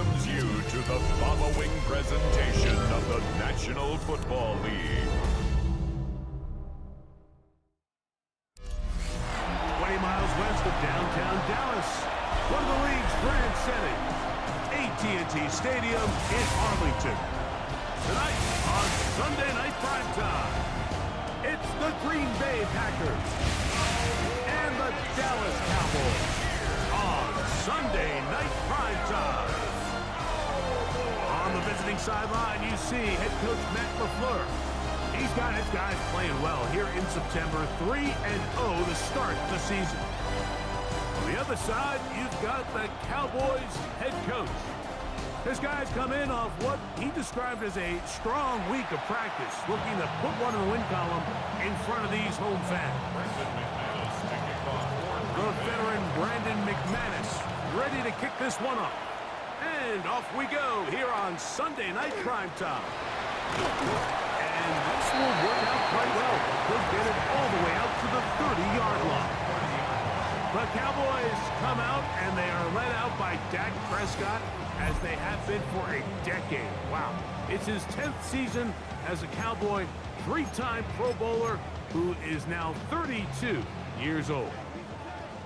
welcomes you to the following presentation of the National Football League. 20 miles west of downtown Dallas, one of the league's grand settings, AT&T Stadium in Arlington. Tonight on Sunday Night Primetime, it's the Green Bay Packers and the Dallas Cowboys on Sunday Night Primetime. On the visiting sideline, you see head coach Matt LaFleur. He's got his guys playing well here in September, 3-0 to start the season. On the other side, you've got the Cowboys head coach. His guys come in off what he described as a strong week of practice, looking to put one in the win column in front of these home fans. The veteran Brandon McManus ready to kick this one off. And off we go here on Sunday Night Primetime. And this will work out quite well. They'll get it all the way out to the 30-yard line. The Cowboys come out, and they are led out by Dak Prescott, as they have been for a decade. Wow. It's his 10th season as a Cowboy, 3-time Pro Bowler, who is now 32 years old.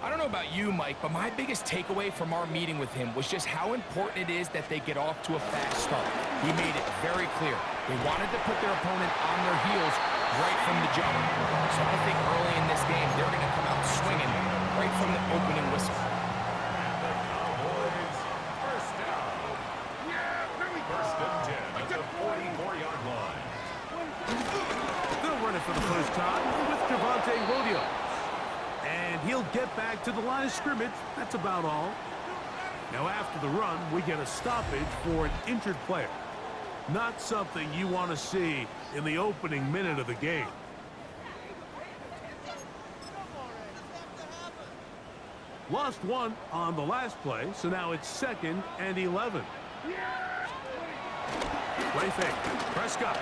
I don't know about you, Mike, but my biggest takeaway from our meeting with him was just how important it is that they get off to a fast start. He made it very clear. They wanted to put their opponent on their heels right from the jump. So I think early in this game, they're going to come out swinging right from the opening whistle. They'll run it for the first time with Javonte Williams. And he'll get back to the line of scrimmage. That's about all. Now after the run, we get a stoppage for an injured player. Not something you want to see in the opening minute of the game. Lost one on the last play, so now it's 2nd and 11. Play fake. Prescott.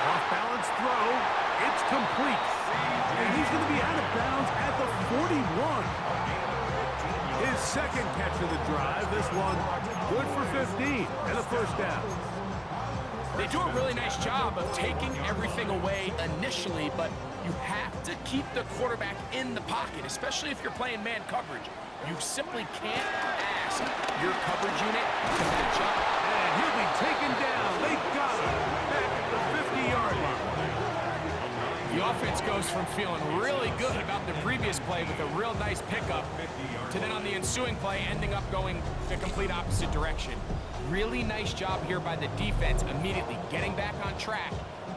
Off-balance throw. It's complete. And he's going to be out of bounds at the 41. His second catch of the drive. This one good for 15 and a first down. They do a really nice job of taking everything away initially, but you have to keep the quarterback in the pocket, especially if you're playing man coverage. You simply can't ask your coverage unit to match up. And he'll be taken down. They got him back at the 50-yard line. The offense goes from feeling really good about the previous play with a real nice pickup to then on the ensuing play ending up going the complete opposite direction. Really nice job here by the defense immediately getting back on track.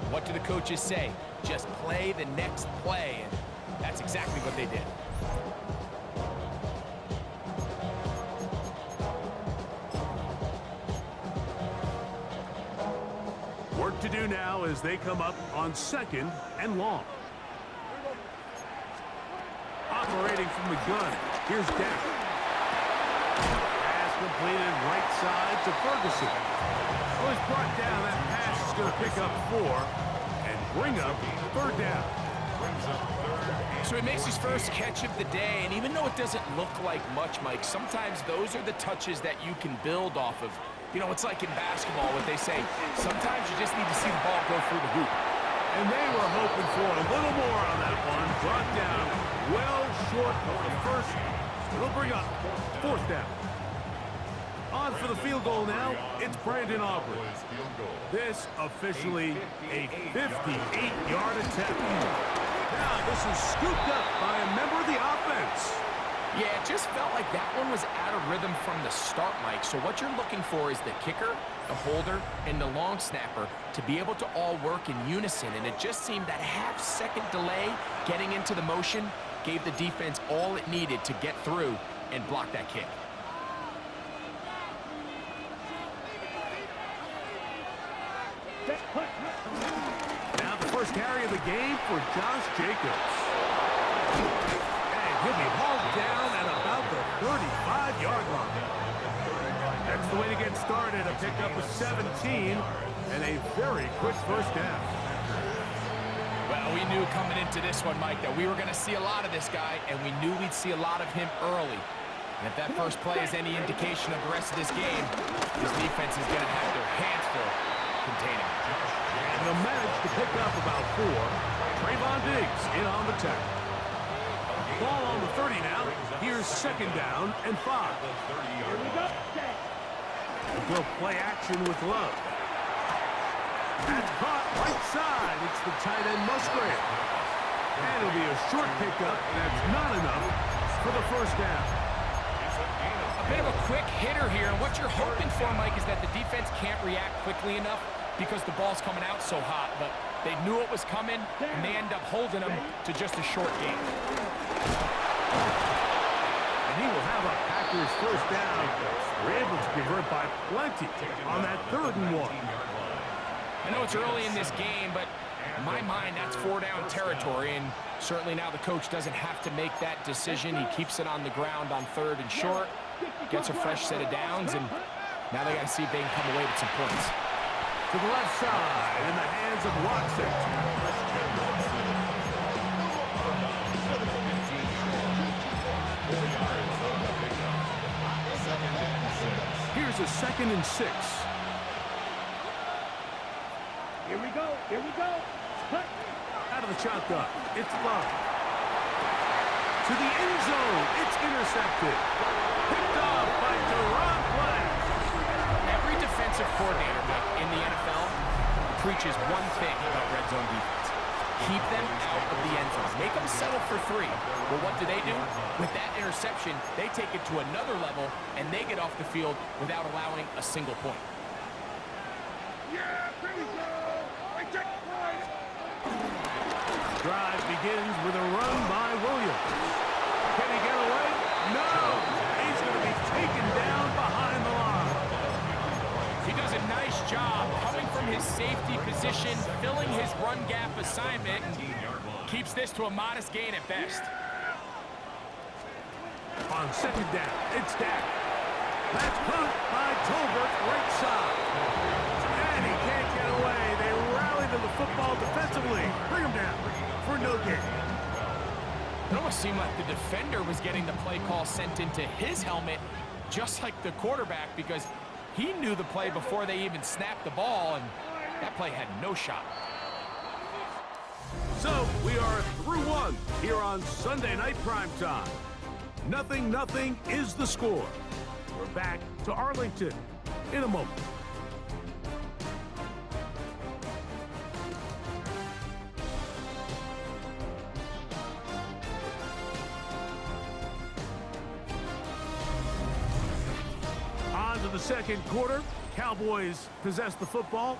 What do the coaches say? Just play the next play, and that's exactly what they did. Work to do now as they come up on 2nd and long. Operating from the gun, here's Dak. Pass completed right side to Ferguson. Well, he's brought down. That pass is going to pick up 4 and bring up 3rd down. So he makes his first catch of the day, and even though it doesn't look like much, Mike, sometimes those are the touches that you can build off of. You know, it's like in basketball, what they say, sometimes you just need to see the ball go through the hoop. And they were hoping for a little more on that one. Brought down well short of the first. It'll bring up 4th down. On for the field goal now, it's Brandon Aubrey. This officially a 58-yard attempt. Now this is scooped up by a member of the offense. Yeah, it just felt like that one was out of rhythm from the start, Mike. So what you're looking for is the kicker, the holder, and the long snapper to be able to all work in unison. And it just seemed that half-second delay getting into the motion gave the defense all it needed to get through and block that kick. Now the first carry of the game for Josh Jacobs. And he'll be hauled down at about the 35-yard line. That's the way to get started. A pickup of 17 and a very quick first down. Well, we knew coming into this one, Mike, that we were going to see a lot of this guy, and we knew we'd see a lot of him early. And if that first play is any indication of the rest of this game, this defense is going to have their hands full containing it. And they'll manage to pick up about 4. Trayvon Diggs in on the tackle. Ball on the 30 now. Here's second down and 5. Here we go. We'll play action with Love. That's caught right side. It's the tight end Musgrave. And it'll be a short pickup. That's not enough for the first down. A bit of a quick hitter here. And what you're hoping for, Mike, is that the defense can't react quickly enough because the ball's coming out so hot. But they knew it was coming, and they end up holding them to just a short game. And he will have a Packers first down. We're able to convert by plenty on that 3rd and 1. I know it's early in this game, but in my mind, that's 4-down territory, and certainly now the coach doesn't have to make that decision. He keeps it on the ground on 3rd and short, gets a fresh set of downs, and now they got to see if they can come away with some points. To the left side, in the hands of Watson. Here's a 2nd and 6. Here we go. Here we go. Out of the shotgun, it's Love. To the end zone, it's intercepted. Picked off by Deron Black. Every defensive coordinator, Mike, in the NFL preaches one thing about red zone defense. Keep them out of the end zone. Make them settle for 3. Well, what do? With that interception, they take it to another level, and they get off the field without allowing a single point. Yeah, here we go. I check right. Drive begins with a run by Williams. Can he get away? No! He's going to be taken down behind the line. He does a nice job coming from his safety position, filling his run gap assignment, and keeps this to a modest gain at best. On 2nd down, it's Dak. That's caught by Tolbert right side. And he can't get away. They rally to the football defensively. Bring him down for no gain. It almost seemed like the defender was getting the play call sent into his helmet, just like the quarterback, because he knew the play before they even snapped the ball, and that play had no shot. So we are through 1 here on Sunday Night Primetime. 0-0 is the score. We're back to Arlington in a moment. On to the 2nd quarter. Cowboys possess the football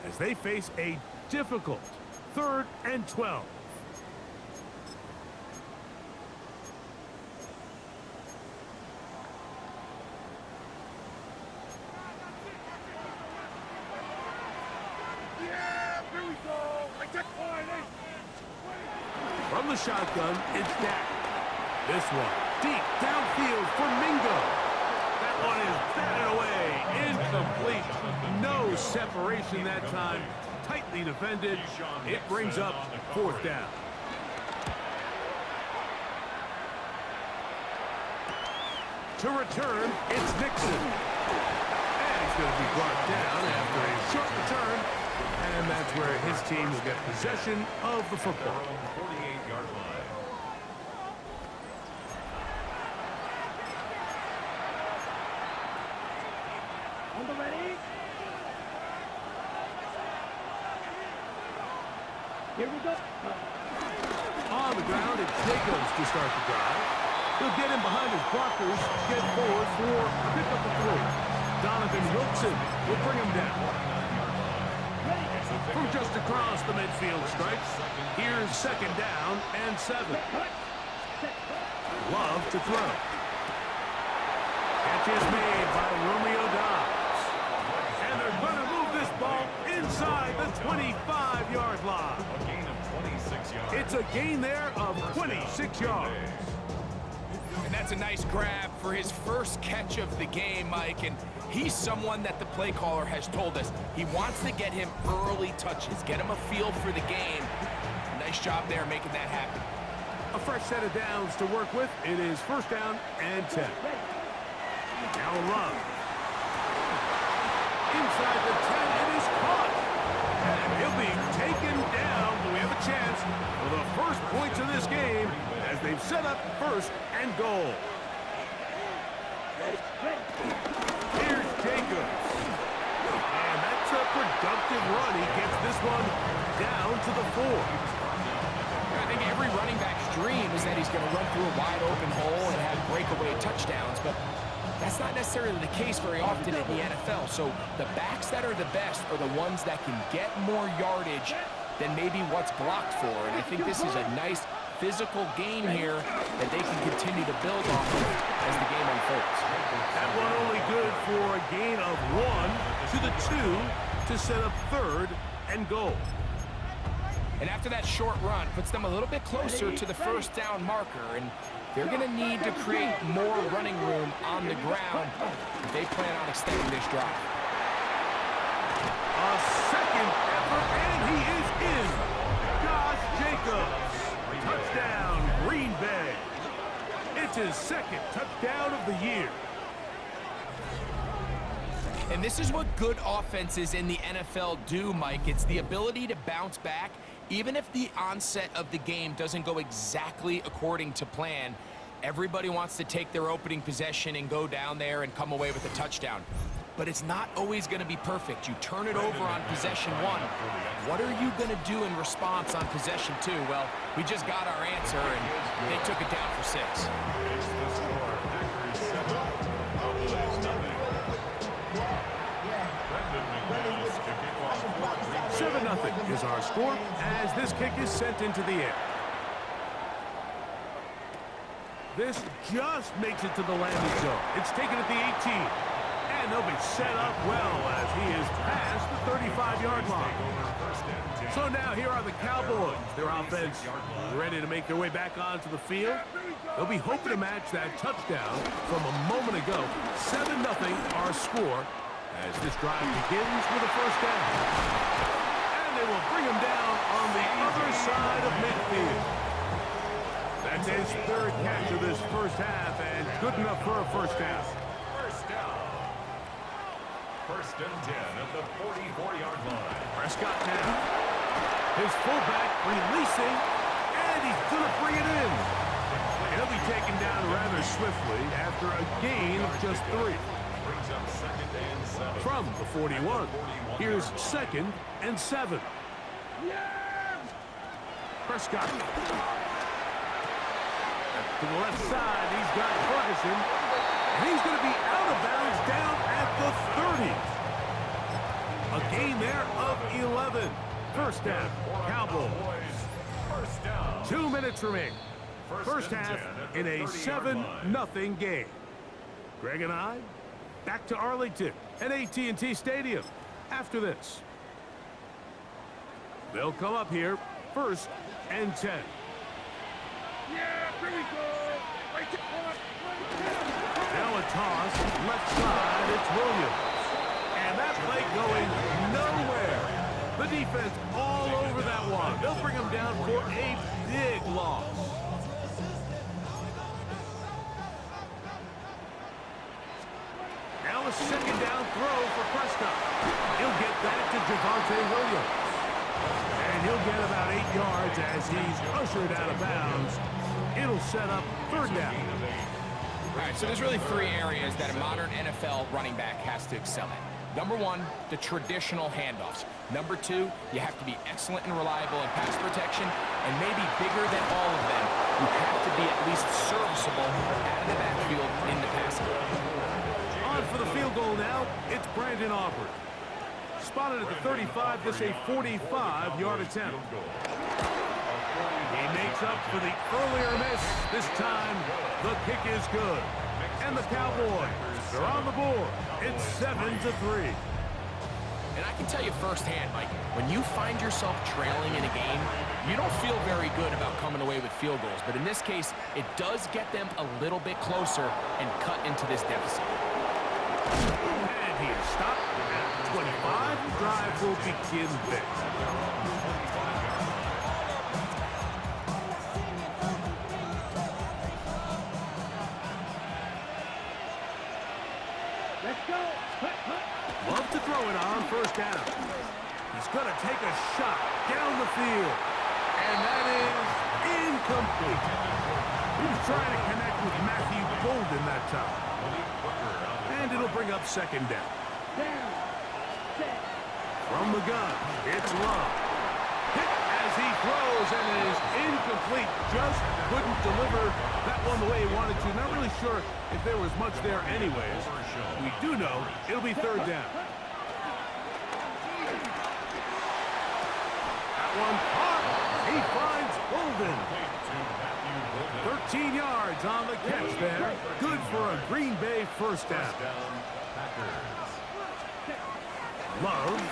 as they face a difficult 3rd and 12. Yeah, here we go. I check right. From the shotgun, it's Dak. This one deep downfield for Mingo. That one is batted away. Incomplete. No separation that time. Tightly defended. It brings up 4th down. To return, it's Nixon. And he's going to be brought down after a short return. And that's where his team will get possession of the football. 48-yard line. On the ready. Here we go. On the ground, it's Jacobs to start the drive. He'll get him behind his blockers, get forward for a pickup of 3. Donovan Wilson will bring him down. From just across the midfield stripes, here's 2nd down and 7. Love to throw. Catch is made by Romeo Dobbs. And they're going to move this ball inside the 25-yard line. A gain of 26 yards. It's a gain there of 26 yards. And that's a nice grab for his first catch of the game, Mike. And he's someone that the play caller has told us he wants to get him early touches, get him a feel for the game. Nice job there making that happen. A fresh set of downs to work with. It is first down and 10. Now run. Inside the 10, it is caught. And he'll be taken down. But we have a chance for the first points of this game as they've set up first and goal. Here's Jacobs. And that's a productive run. He gets this one down to the 4. I think every running back's dream is that he's going to run through a wide open hole and have breakaway touchdowns, but that's not necessarily the case very often in the NFL. So the backs that are the best are the ones that can get more yardage than maybe what's blocked for. And I think this is a nice physical game here that they can continue to build off of as the game unfolds. That one only good for a gain of 1 to the 2 to set up third and goal. And after that short run, puts them a little bit closer to the first down marker. And they're going to need to create more running room on the ground if they plan on extending this drive. A second effort, and he is in. Josh Jacobs. Touchdown, Green Bay. It's his second touchdown of the year. And this is what good offenses in the NFL do, Mike. It's the ability to bounce back, even if the onset of the game doesn't go exactly according to plan. Everybody wants to take their opening possession and go down there and come away with a touchdown. But it's not always going to be perfect. You turn it over on possession 1. What are you going to do in response on possession 2? Well, we just got our answer, and they took it down for 6. 7-0 is our score as this kick is sent into the air. This just makes it to the landing zone. It's taken at the 18. And they'll be set up well as he is past the 35-yard line. So now here are the Cowboys. Their offense ready to make their way back onto the field. They'll be hoping to match that touchdown from a moment ago. 7-0 our score as this drive begins with a first down. And they will bring him down on the other side of midfield. That's his third catch of this first half and good enough for a first down. First and 10 at the 44-yard line. Prescott now. His fullback releasing, and he's going to bring it in. He'll be taken down rather swiftly after a gain of just 3. Brings up second and 7. From the 41, here's second and 7. Prescott. To the left side, he's got Ferguson. And he's going to be out of bounds down at the 30. A gain there of 11. First down, Cowboys. First down. 2 minutes remaining. First half in a 7-0 game. Greg and I back to Arlington at AT&T Stadium after this. They'll come up here first and 10. Yeah, here we go. Right to point. Now a toss, left side, it's Williams. And that play going nowhere. The defense all over that one. They'll bring him down for a big loss. Now a second down throw for Prescott. He'll get that to Javonte Williams. And he'll get about 8 yards as he's ushered out of bounds. It'll set up third down. All right, so there's really 3 areas that a modern NFL running back has to excel at. Number 1, the traditional handoffs. Number 2, you have to be excellent and reliable in pass protection. And maybe bigger than all of them, you have to be at least serviceable out of the backfield in the passing game. On for the field goal now, it's Brandon Aubrey. Spotted at the 35, this a 45-yard attempt. He makes up for the earlier miss. This time, the kick is good. And the Cowboys are on the board. It's 7-3. And I can tell you firsthand, Mike, when you find yourself trailing in a game, you don't feel very good about coming away with field goals. But in this case, it does get them a little bit closer and cut into this deficit. And he is stopped at 25. The drive will begin there. throw it on first down. He's going to take a shot down the field. And that is incomplete. He was trying to connect with Matthew Golden that time. And it'll bring up second down. From the gun, it's Love. Hit as he throws, and it is incomplete. Just couldn't deliver that one the way he wanted to. Not really sure if there was much there anyways. We do know it'll be third down. That one caught. He finds Golden. 13 yards on the catch there. Good for a Green Bay first down. Love.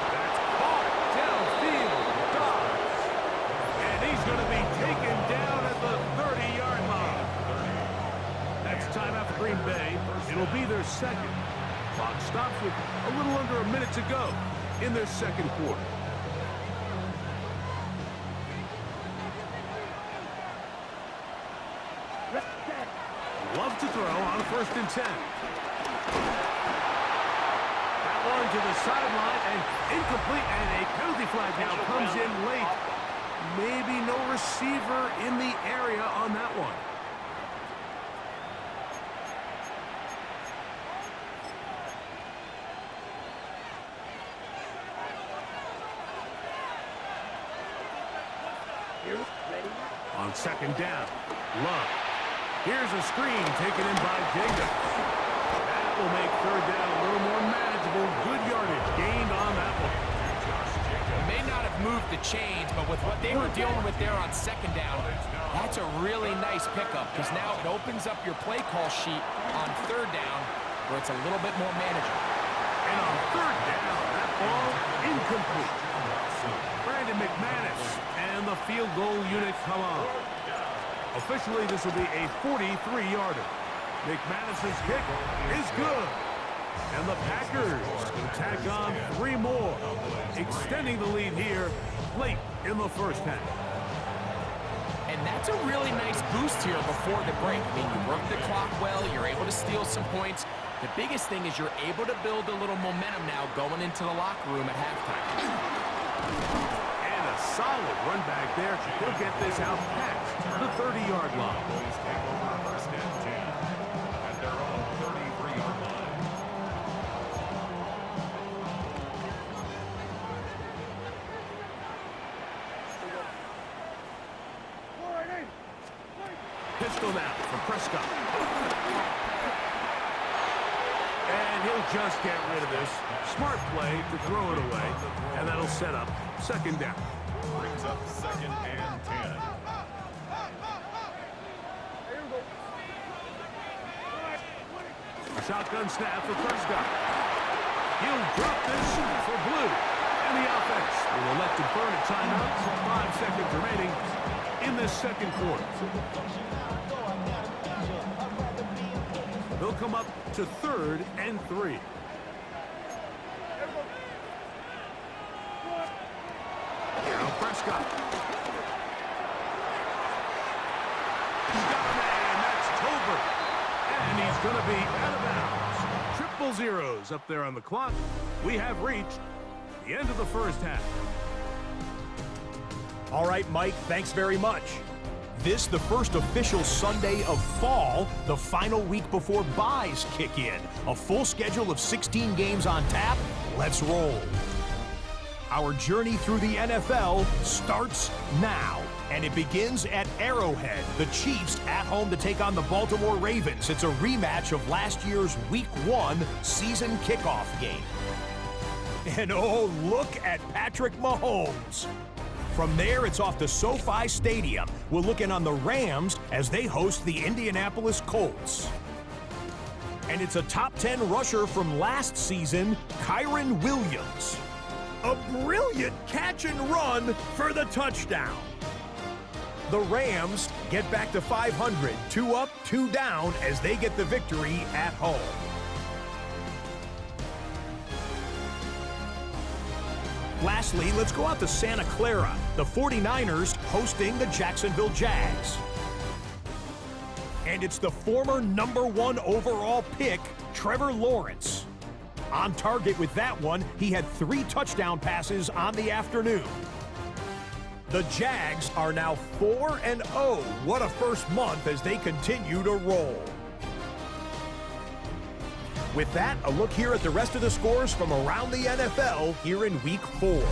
That's caught downfield. Dobbs. And he's going to be taken down at the 30-yard line. That's timeout for Green Bay. It'll be their second. Clock stops with a little under a minute to go in their second quarter. Love to throw on first and 10. That one to the sideline and incomplete, and a penalty flag now comes in late. Maybe no receiver in the area on that one. On second down, Love. Here's a screen taken in by Jacobs. That will make third down a little more manageable. Good yardage gained on that one. They may not have moved the chains, but with what they were dealing with there on second down, that's a really nice pickup because now it opens up your play call sheet on third down where it's a little bit more manageable. And on third down, that ball incomplete. Brandon McManus and the field goal unit come on. Officially, this will be a 43-yarder. McManus's kick is good. And the Packers will tack on 3 more, extending the lead here late in the first half. And that's a really nice boost here before the break. I mean, you work the clock well, you're able to steal some points. The biggest thing is you're able to build a little momentum now going into the locker room at halftime. And a solid run back there. He'll get this out past the 30-yard line. First and 10 at their own 33-yard line. Pistol now from Prescott. And he'll just get rid of this. Smart play to throw it away. And that'll set up second down. Brings up second and 10. Shotgun snap for Prescott. He'll drop this for Blue. And the offense will elect to burn a timeout. 5 seconds remaining in this second quarter. They'll come up to third and 3. Now Prescott. Got a man, that's Tolbert. And he's going to be out of bounds. Triple zeros up there on the clock. We have reached the end of the first half. All right, Mike, thanks very much. This, the first official Sunday of fall, the final week before buys kick in. A full schedule of 16 games on tap. Let's roll. Our journey through the NFL starts now, and it begins at Arrowhead. The Chiefs at home to take on the Baltimore Ravens. It's a rematch of last year's Week 1 season kickoff game. And oh, look at Patrick Mahomes. From there, it's off to SoFi Stadium. We're looking on the Rams as they host the Indianapolis Colts. And it's a top 10 rusher from last season, Kyron Williams. A brilliant catch and run for the touchdown. The Rams get back to 500, 2 up, 2 down as they get the victory at home. Lastly, let's go out to Santa Clara, the 49ers hosting the Jacksonville Jags. And it's the former #1 overall pick, Trevor Lawrence. On target with that one, he had 3 touchdown passes on the afternoon. The Jags are now 4-0. What a first month as they continue to roll. With that, a look here at the rest of the scores from around the NFL here in Week 4.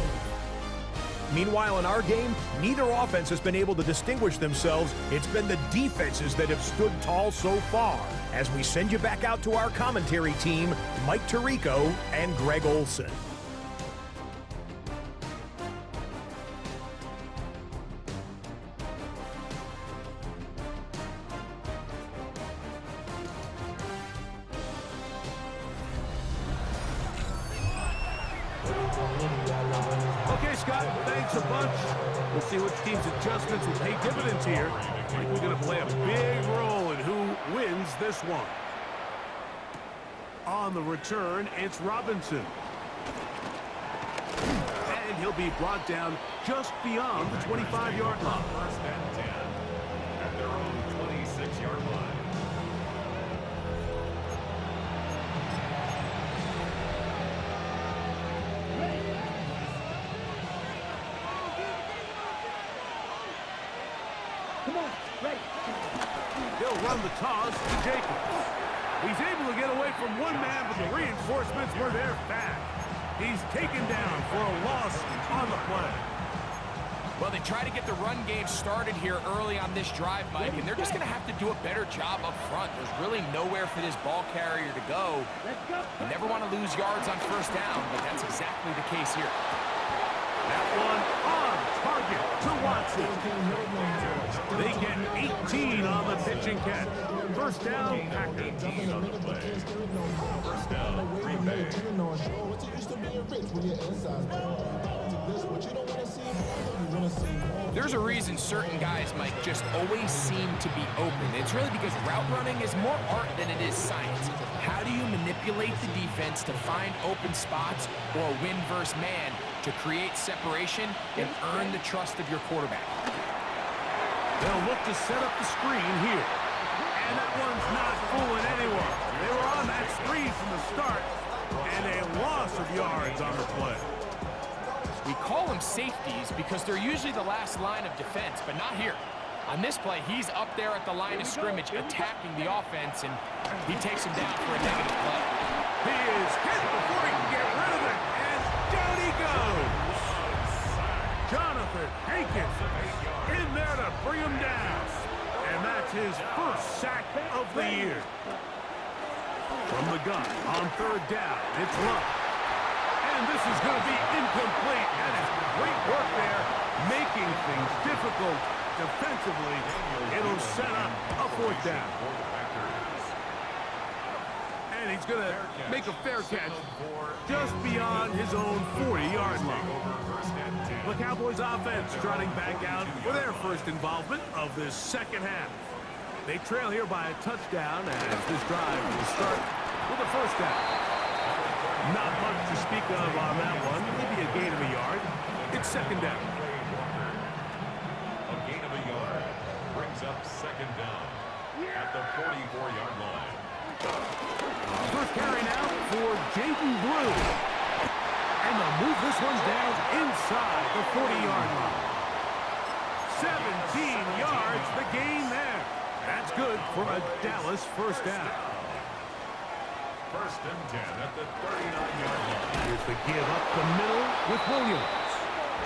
Meanwhile, in our game, neither offense has been able to distinguish themselves. It's been the defenses that have stood tall so far. As we send you back out to our commentary team, Mike Tirico and Greg Olson. Okay, Scott, thanks a bunch. We'll see which team's adjustments will pay dividends here. I think we're going to play a big role in who wins this one. On the return, it's Robinson. And he'll be brought down just beyond the 25-yard line. First and 10 at their own 26-yard line. He'll run the toss to Jacobs. He's able to get away from one man, but the reinforcements were there fast. He's taken down for a loss on the play. Well, they try to get the run game started here early on this drive, Mike, and they're just going to have to do a better job up front. There's really nowhere for this ball carrier to go. You never want to lose yards on first down, but that's exactly the case here. That one on target to Watson. They get 18 on the pitch and catch. First down, Packers. 18 on the play. First down, Green Bay. There's a reason certain guys, Mike, just always seem to be open. It's really because route running is more art than it is science. How do you manipulate the defense to find open spots or win versus man to create separation and earn the trust of your quarterback? They'll look to set up the screen here. And that one's not fooling anyone. They were on that screen from the start, and a loss of yards on the play. We call them safeties because they're usually the last line of defense, but not here. On this play, he's up there at the line of scrimmage attacking the offense, and he takes him down for a negative play. He is hit before he can get rid of it, and down he goes. Jonathan Hankins in there to bring him down, and that's his first sack of the year. From the gun on third down, it's Luck. And this is going to be incomplete. That is great work there, making things difficult defensively. It'll set up a fourth down. And he's going to make a fair catch just beyond his own 40-yard line. The Cowboys offense trotting back out for their first involvement of this second half. They trail here by a touchdown as this drive will start with a first down. Not much to speak of on that one. Maybe a gain of a yard. It's second down. A gain of a yard brings up second down at the 44-yard line. First carry now for Jaden Blue. And they'll move this one down inside the 40-yard line. 17 yards, the gain there. That's good for a Dallas first down. First and 10 at the 39-yard line. Here's the give up the middle with Williams.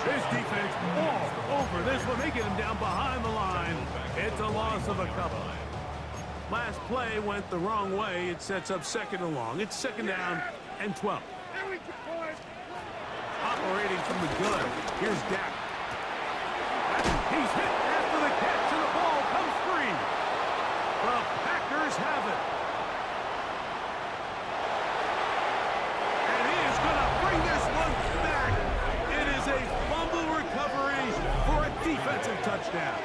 His defense all over this one. They get him down behind the line. It's a loss of a couple. Last play went the wrong way. It sets up second and long. It's second down and 12. Operating from the gun. Here's Dak. He's hit after the catch, and the ball comes free. The Packers have it. And he is going to bring this one back. It is a fumble recovery for a defensive touchdown.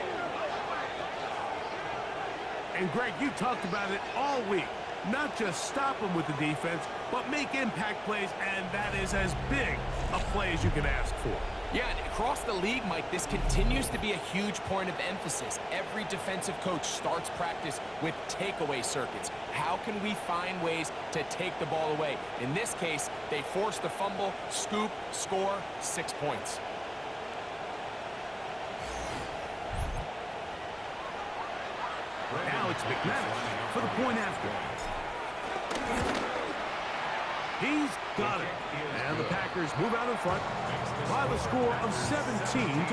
And Greg, you talked about it all week. Not just stop them with the defense, but make impact plays, and that is as big a play as you can ask for. Yeah, and across the league, Mike, this continues to be a huge point of emphasis. Every defensive coach starts practice with takeaway circuits. How can we find ways to take the ball away? In this case, they force the fumble, scoop, score, 6 points. Now it's McManus for the point after. He's got it. And the Packers move out in front by the score of 17-3.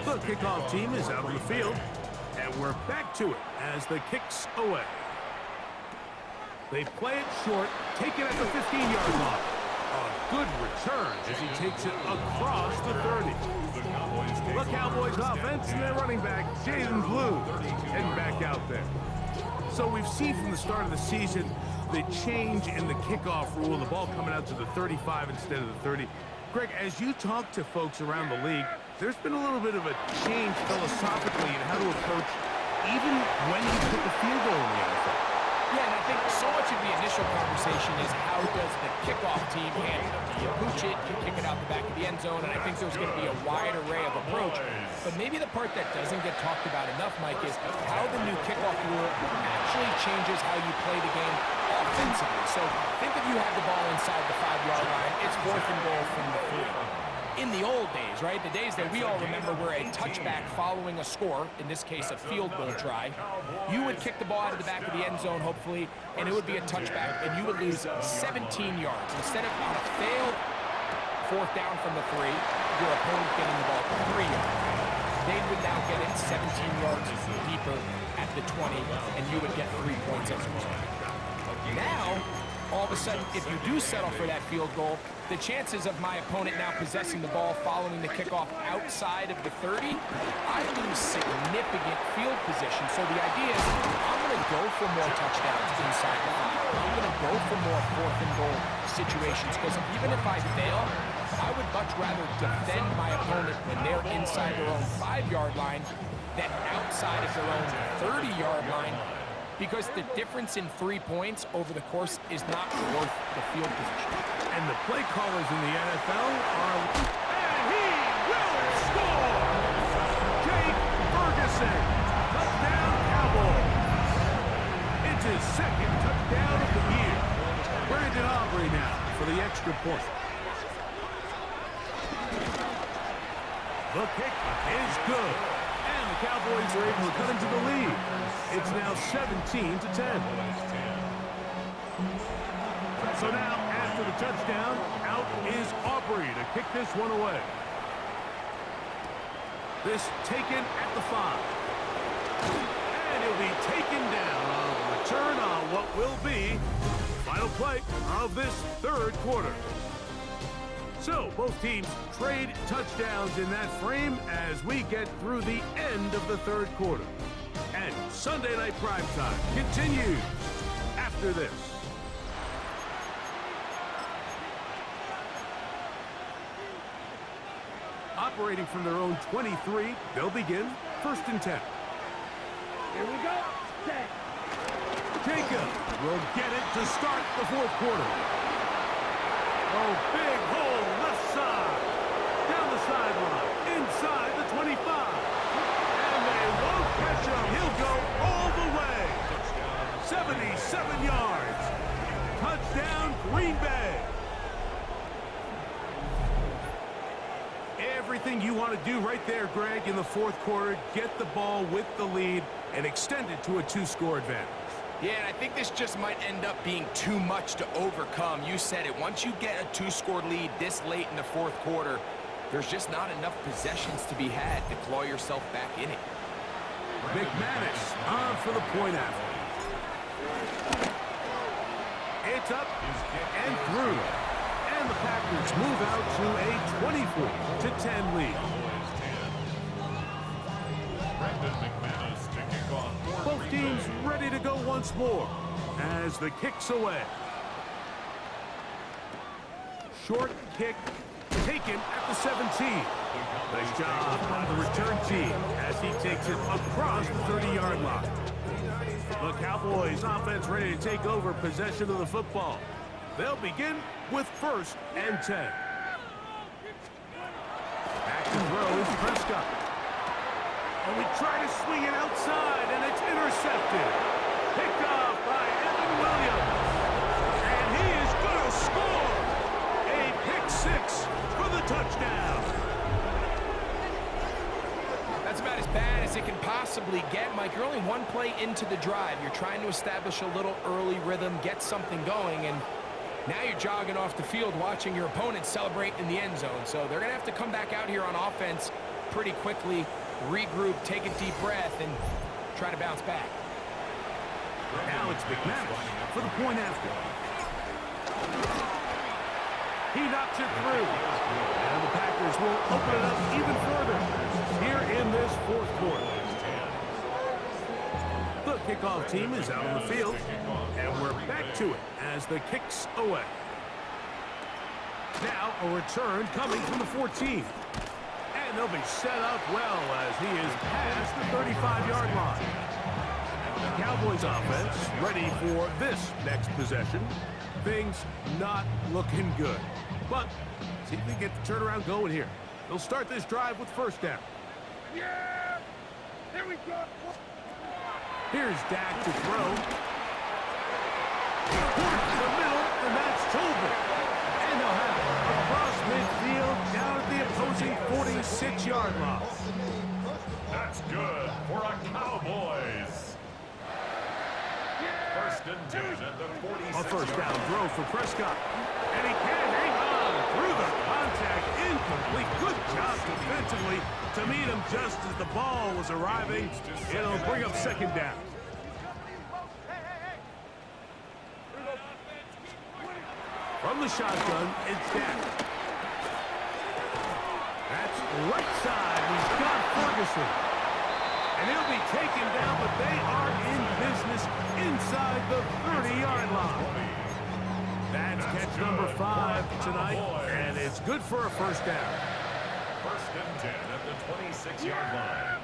The kickoff team is out on the field, and we're back to it as the kick's away. They play it short, take it at the 15-yard line. A good return as he takes it across the 30. The Cowboys offense and their running back, Jaden Blue, heading back out there. So we've seen from the start of the season the change in the kickoff rule, the ball coming out to the 35 instead of the 30. Greg, as you talk to folks around the league, there's been a little bit of a change philosophically in how to approach even when you put the field goal in the NFL. Yeah, and I think so much of the initial conversation is how does the kickoff team handle it? Do you pooch it? Do you kick it out the back of the end zone? And I think there's going to be a wide array of approach. But maybe the part that doesn't get talked about enough, Mike, is how the new kickoff rule actually changes how you play the game offensively. So think if you have the ball inside the 5-yard line, it's 4th and goal from the 3. In the old days, right, the days that we all remember were a touchback following a score, in this case a field goal try, you would kick the ball out of the back of the end zone, hopefully, and it would be a touchback, and you would lose 17 yards. Instead of on a failed 4th down from the 3, your opponent getting the ball 3 yards. They would now get it 17 yards deeper at the 20, and you would get 3 points as well. Now, all of a sudden, if you do settle for that field goal, the chances of my opponent now possessing the ball following the kickoff outside of the 30, I lose significant field position. So the idea is I'm going to go for more touchdowns inside the 5. I'm going to go for more 4th and goal situations because even if I fail, I would much rather defend my opponent when they're inside their own 5-yard line than outside of their own 30-yard line, because the difference in 3 points over the course is not worth the field position. And the play callers in the NFL are... And he will score! Jake Ferguson, touchdown Cowboys. It's his 2nd touchdown of the year. Brandon Aubrey now for the extra point. The kick is good. And the Cowboys are able to cut into the lead. It's now 17-10. So now, after the touchdown, out is Aubrey to kick this one away. This taken at the 5. And he'll be taken down on the return on what will be the final play of this 3rd quarter. So, both teams trade touchdowns in that frame as we get through the end of the 3rd quarter. And Sunday Night Primetime continues after this. Operating from their own 23, they'll begin 1st and 10. Here we go. Set. Jacob will get it to start the 4th quarter. Oh, big hole left side. Down the sideline, inside the 25. And they won't catch him. He'll go all the way. 77 yards. Touchdown, Green Bay. Everything you want to do right there, Greg, in the 4th quarter, get the ball with the lead and extend it to a 2-score advantage. Yeah, and I think this just might end up being too much to overcome. You said it. Once you get a 2-score lead this late in the 4th quarter, there's just not enough possessions to be had to claw yourself back in it. McManus on for the point after. It's up and through. And the Packers move out to a 24-10 lead. Both teams ready to go once more as the kick's away. Short kick taken at the 17. Nice job by the return team as he takes it across the 30-yard line. The Cowboys offense ready to take over possession of the football. They'll begin with 1st and 10. Back to throw is Prescott. And we try to swing it outside, and it's intercepted. Picked off by Evan Williams. And he is going to score. A pick 6 for the touchdown. That's about as bad as it can possibly get, Mike. You're only one play into the drive. You're trying to establish a little early rhythm, get something going, and now you're jogging off the field watching your opponent celebrate in the end zone. So they're going to have to come back out here on offense pretty quickly, regroup, take a deep breath, and try to bounce back. Now it's McManus for the point after. He knocks it through. And the Packers will open it up even further here in this 4th quarter. The kickoff team is out on the field, and we're back to it as the kick's away. Now a return coming from the 14. And they'll be set up well as he is past the 35-yard line. The Cowboys offense ready for this next possession. Things not looking good. But see if they get the turnaround going here. They'll start this drive with 1st down. Yeah! Here we go! Here's Dak to throw. Toward the middle, and that's Tolbert. And they'll have it across midfield down at the opposing 46-yard line. That's good for a Cowboys. 1st and 10 at the 46. A 1st down throw for Prescott. And he can hang on through the contact. Incomplete. Good job defensively to meet him just as the ball was arriving. It'll bring up 2nd down. From the shotgun, it's Dak. That's right side. He's got Ferguson. And he'll be taken down, but they are in business inside the 30-yard line. That's catch number 5 tonight, and it's good for a 1st down. 1st and 10 at the 26-yard line.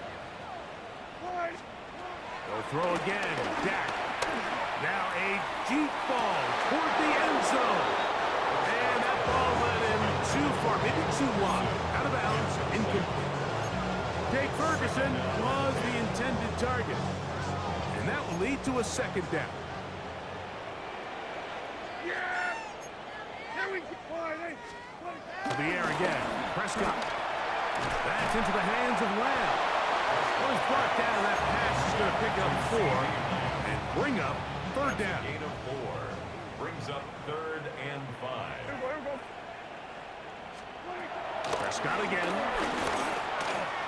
They'll throw again. Dak. Now a deep ball toward the end zone. And that ball went in too far, maybe too wide. Out of bounds, incomplete. Jake Ferguson was the intended target. And that will lead to a 2nd down. Yeah! Here we go! To the air again. Prescott. That's into the hands of Lamb. What is brought down, that pass is going to pick up 4 and bring up 3rd down. Gain of 4 brings up 3rd and 5. Prescott again.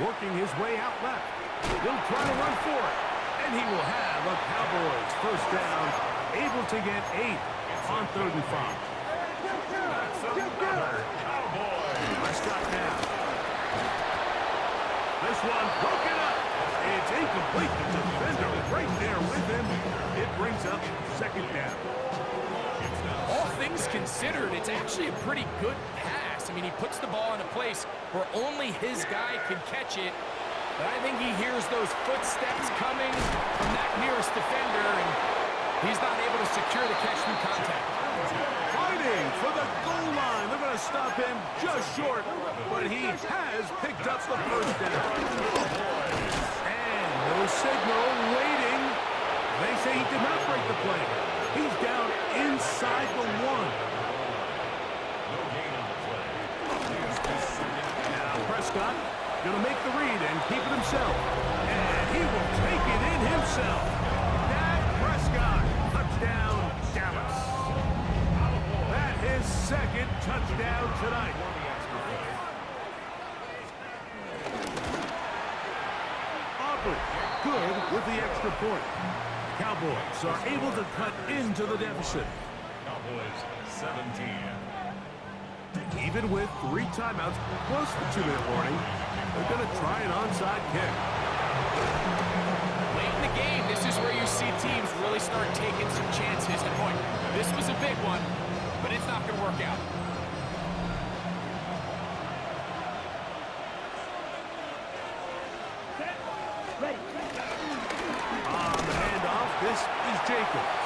Working his way out left. He'll try to run for it. And he will have a Cowboys 1st down. Able to get 8 on 3rd and 5. That's another Cowboys. Prescott now. This one broken up. It's incomplete. The defender right there with him. It brings up 2nd down. All things considered, it's actually a pretty good pass. I mean, he puts the ball in a place where only his guy can catch it. But I think he hears those footsteps coming from that nearest defender, and he's not able to secure the catch through contact. Fighting for the goal line. They're going to stop him just short, but he has picked up the 1st down. And no signal, waiting. They say he did not break the play. He's down inside the 1. Now Prescott going to make the read and keep it himself. And he will take it in himself. Dak Prescott, touchdown, Dallas. That is 2nd touchdown tonight. Aubrey, good with the extra point. Cowboys are able to cut into the deficit. Cowboys 17. Even with 3 timeouts plus the 2-minute warning, they're going to try an onside kick. Late in the game, this is where you see teams really start taking some chances. And boy, this was a big one, but it's not going to work out. On the handoff, this is Jacobs.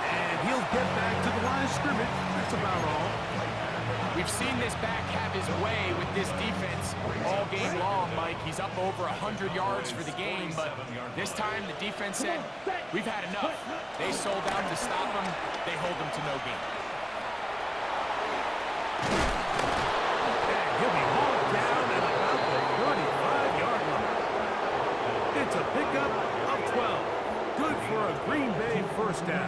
And he'll get back to the line of scrimmage. That's about all. We've seen this back have his way with this defense all game long, Mike. He's up over 100 yards for the game, but this time the defense said, we've had enough. They sold out to stop him. They hold him to no gain. And he'll be hauled down at about the 35-yard line. It's a pickup of 12. Good for a Green Bay first down.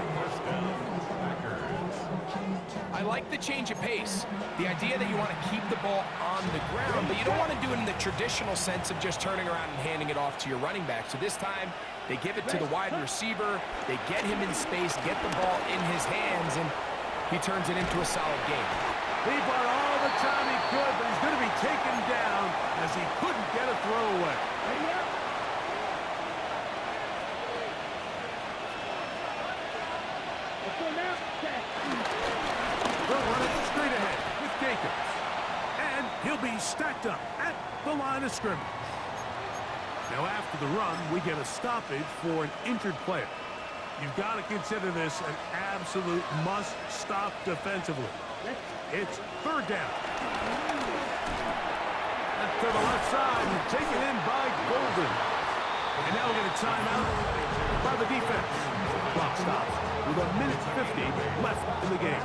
I like the change of pace. The idea that you want to keep the ball on the ground, but you don't want to do it in the traditional sense of just turning around and handing it off to your running back. So this time, they give it to the wide receiver. They get him in space, get the ball in his hands, and he turns it into a solid game. He bought all the time he could, but he's going to be taken down as he couldn't get a throwaway. They'll run it straight ahead with Jacobs. And he'll be stacked up at the line of scrimmage. Now after the run, we get a stoppage for an injured player. You've got to consider this an absolute must-stop defensively. It's third down. And to the left side, and taken in by Golden. And now we're going to time out by the defense. Clock stops with 1:50 left in the game.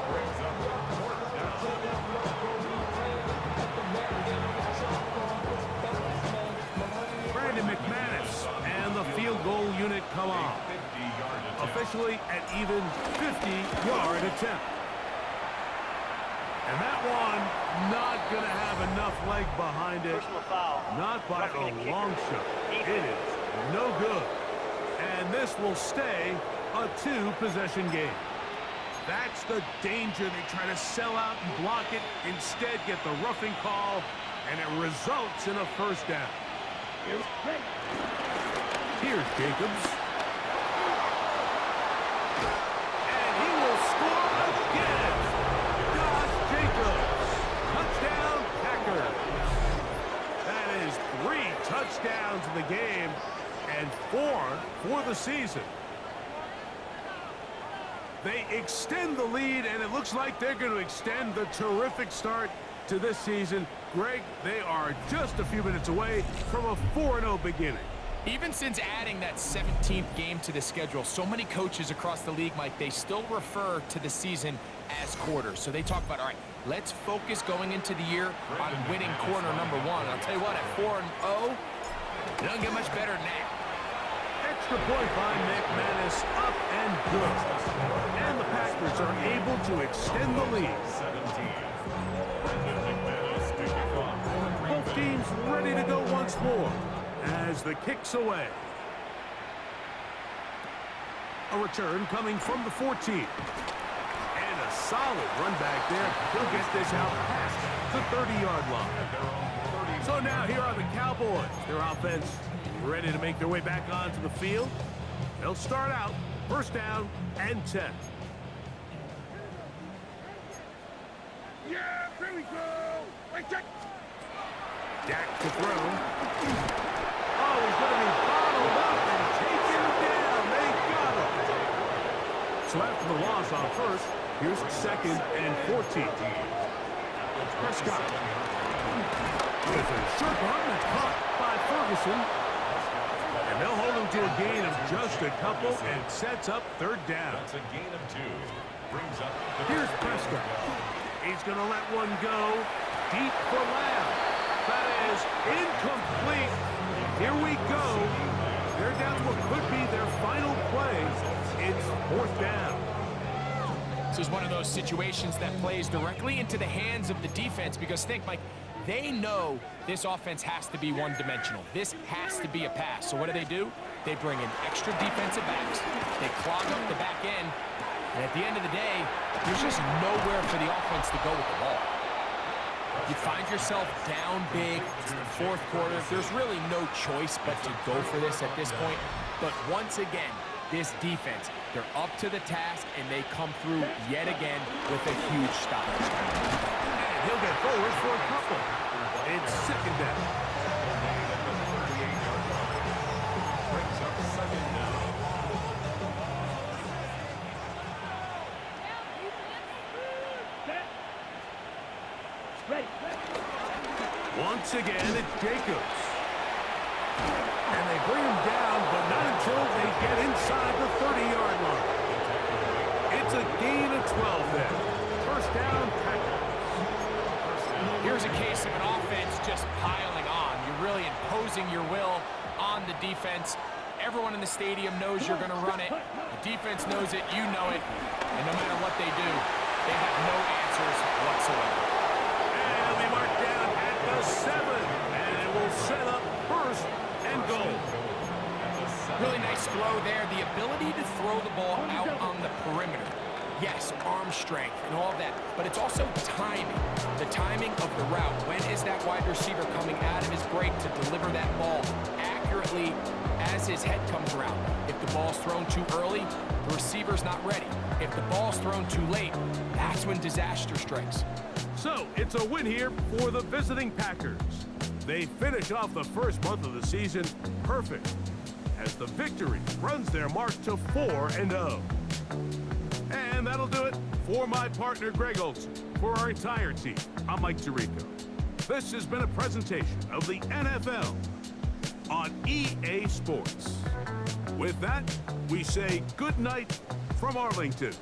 Brandon McManus and the field goal unit come on. Officially an even 50-yard attempt. And that one not going to have enough leg behind it. Not by a long shot. It is no good. And this will stay a two-possession game. That's the danger. They try to sell out and block it. Instead, get the roughing call, and it results in a first down. Here's Jacobs. And he will score again. Josh Jacobs. Touchdown, Packers. That is 3 touchdowns in the game and 4 for the season. They extend the lead, and it looks like they're going to extend the terrific start to this season. Greg, they are just a few minutes away from a 4-0 beginning. Even since adding that 17th game to the schedule, so many coaches across the league, Mike, they still refer to the season as quarters. So they talk about, all right, let's focus going into the year on winning quarter number 1. I'll tell you what, at 4-0, it doesn't get much better than that. Extra point by McManus, up and good. And the Packers are able to extend the lead. Both teams ready to go once more as the kick's away. A return coming from the 14. And a solid run back there. He'll get this out past the 30-yard line. So now here are the Cowboys. Their offense ready to make their way back onto the field. They'll start out first down and 10. Yeah, here we go. Wait, check. Dak to throw. Oh, he's going to be bottled up and taken down. They got him. So after the loss on first, here's second and 14. Prescott. With a short run that's caught by Ferguson. And they'll hold him to a gain of just a couple and sets up third down. That's a gain of 2. Brings up Here's Prescott. He's going to let one go deep for Lamb. That is incomplete. Here we go. They're down to what could be their final play. It's fourth down. This is one of those situations that plays directly into the hands of the defense because think, Mike, they know this offense has to be one-dimensional. This has to be a pass. So what do? They bring in extra defensive backs. They clog up the back end. And at the end of the day, there's just nowhere for the offense to go with the ball. You find yourself down big. It's the fourth quarter. There's really no choice but to go for this at this point. But once again, this defense, they're up to the task, and they come through yet again with a huge stop. And he'll get forward for a couple. It's second down. Once again, it's Jacobs. And they bring him down, but not until they get inside the 30-yard line. It's a gain of 12 then. First down, Packers. Here's a case of an offense just piling on. You're really imposing your will on the defense. Everyone in the stadium knows you're going to run it. The defense knows it, you know it. And no matter what they do, they have no answers whatsoever. And they mark down at the 7. And it will set up first and goal. Really nice throw there. The ability to throw the ball out on the perimeter. Yes, arm strength and all of that, but it's also timing. The timing of the route. When is that wide receiver coming out of his break to deliver that ball accurately as his head comes around? If the ball's thrown too early, the receiver's not ready. If the ball's thrown too late, that's when disaster strikes. So, it's a win here for the visiting Packers. They finish off the first month of the season perfect, as the victory runs their mark to 4-0. And that'll do it for my partner, Greg Olson. For our entire team, I'm Mike Tirico. This has been a presentation of the NFL on EA Sports. With that, we say good night from Arlington.